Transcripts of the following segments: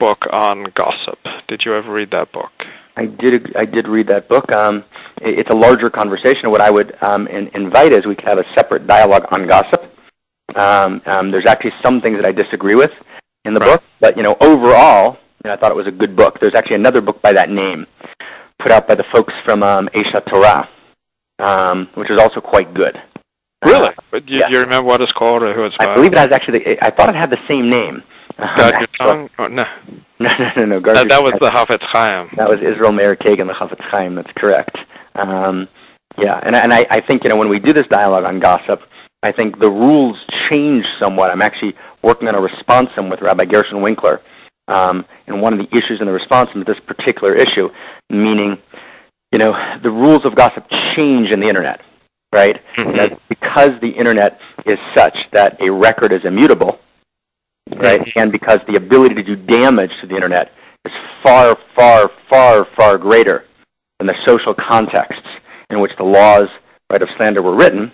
book on gossip. Did you ever read that book? I did read that book. It's a larger conversation. What I would invite is we could have a separate dialogue on gossip. There's actually some things that I disagree with in the book, but overall, I thought it was a good book. There's actually another book by that name, put out by the folks from Aisha Torah, which is also quite good. Really? But you remember what it's called or who it's by? I believe it has actually. I thought it had the same name. Guard Your Tongue? Oh, no. No. That was the Hafetz Chaim. That was Israel Meir Kagan, the Hafetz Chaim. That's correct. And I think when we do this dialogue on gossip, I think the rules change somewhat. I'm actually working on a responsum with Rabbi Gershon Winkler, and one of the issues in the responsum is this particular issue, meaning, the rules of gossip change in the Internet, right? Mm-hmm. Because the Internet is such that a record is immutable, right, and because the ability to do damage to the Internet is far, far, far, far greater than the social contexts in which the laws, right, of slander were written.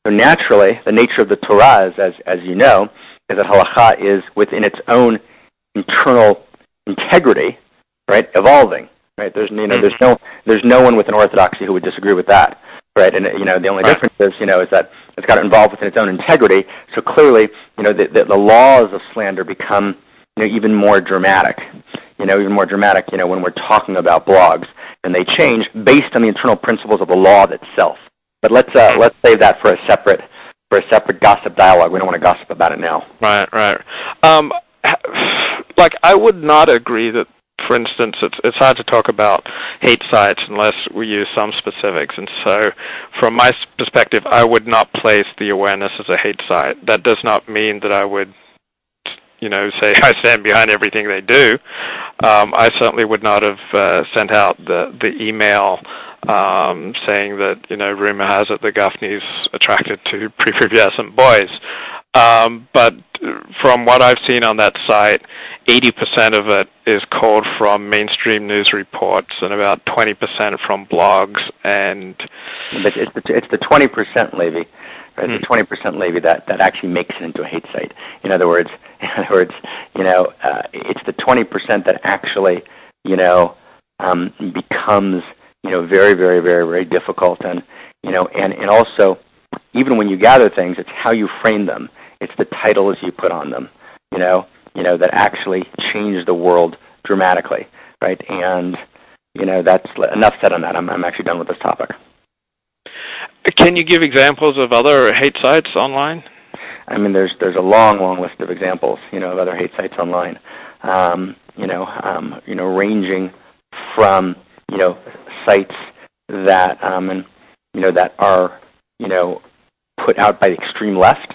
So naturally, the nature of the Torah, as you know, is that halacha is within its own internal integrity, right, evolving, right. There's no one within orthodoxy who would disagree with that, right. And the only difference is that it's got to involve within its own integrity. So clearly, the laws of slander become even more dramatic, when we're talking about blogs, and they change based on the internal principles of the law itself. But let's save that for a separate gossip dialogue. We don't want to gossip about it now. Right. I would not agree that, for instance, it's hard to talk about hate sites unless we use some specifics. And so, from my perspective, I would not place the awareness as a hate site. That does not mean that I would, say I stand behind everything they do. I certainly would not have sent out the email saying that, rumor has it the Gafni's attracted to prepubescent boys. But from what I've seen on that site, 80% of it is called from mainstream news reports and about 20% from blogs. But it's the 20%, Levy, right? The 20%, Levy, that actually makes it into a hate site. In other words, it's the 20% that actually, becomes, very, very, very, very difficult. And also, even when you gather things, it's how you frame them. It's the titles you put on them, that actually change the world dramatically, right? And, that's enough said on that. I'm actually done with this topic. Can you give examples of other hate sites online? I mean, there's a long list of examples, of other hate sites online, ranging from, sites that, that are, put out by the extreme left,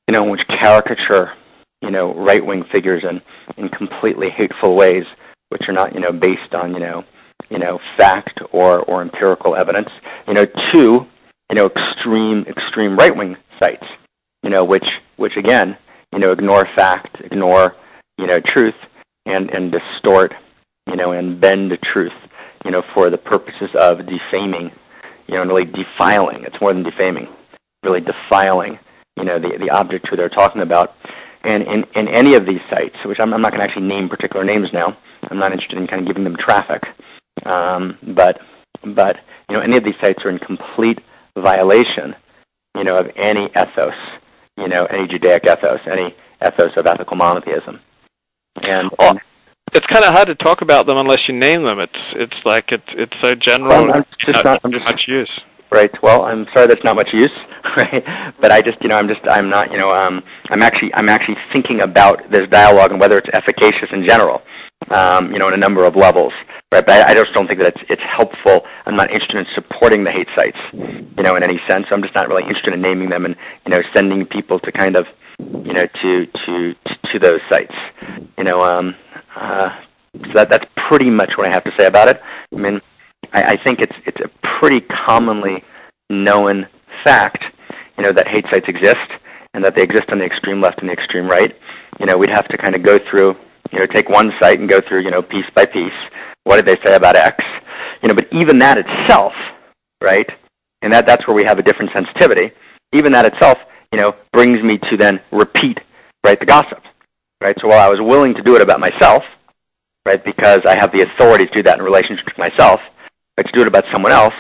which caricature, right-wing figures in completely hateful ways, which are not, based on, fact or empirical evidence, to, extreme right-wing sites, which again, ignore fact, ignore, truth, and distort, and bend truth, for the purposes of defaming, and really defiling. It's more than defaming, really defiling, the object who they're talking about. And in any of these sites, which I'm not going to actually name particular names now, I'm not interested in kind of giving them traffic, but any of these sites are in complete violation, of any ethos, any Judaic ethos, any ethos of ethical monotheism. And it's kind of hard to talk about them unless you name them. It's so general. Well, I'm just much use. Right. Well, I'm sorry that's not much use. Right. But I'm actually thinking about this dialogue and whether it's efficacious in general. In a number of levels. Right. But I just don't think that it's helpful. I'm not interested in supporting the hate sites. In any sense. I'm just not really interested in naming them and sending people to kind of to those sites. So that's pretty much what I have to say about it. I mean, I think it's a pretty commonly known fact, that hate sites exist and that they exist on the extreme left and the extreme right. We'd have to kind of go through, take one site and go through, piece by piece. What did they say about X? But even that itself, right? And that's where we have a different sensitivity. Even that itself, brings me to then repeat, right, the gossip. right? So while I was willing to do it about myself, right, because I have the authority to do that in relationship to myself, right, to do it about someone else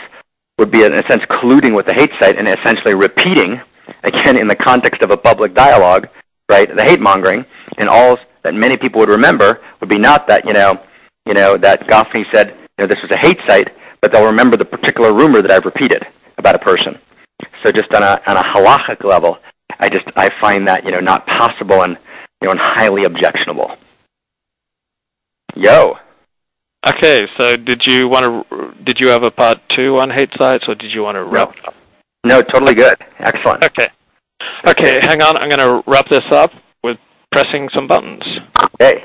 would be, in a sense, colluding with the hate site and essentially repeating, again, in the context of a public dialogue, right, the hate mongering, and all that many people would remember would be not that, that Gafni said, this was a hate site, but they'll remember the particular rumor that I've repeated about a person. So just on a halachic level, I find that, not possible and, and highly objectionable. Yo. Okay, so did you have a part 2 on hate sites, or did you want to wrap it up? No, totally good. Excellent. Okay, hang on. I'm going to wrap this up with pressing some buttons. Okay.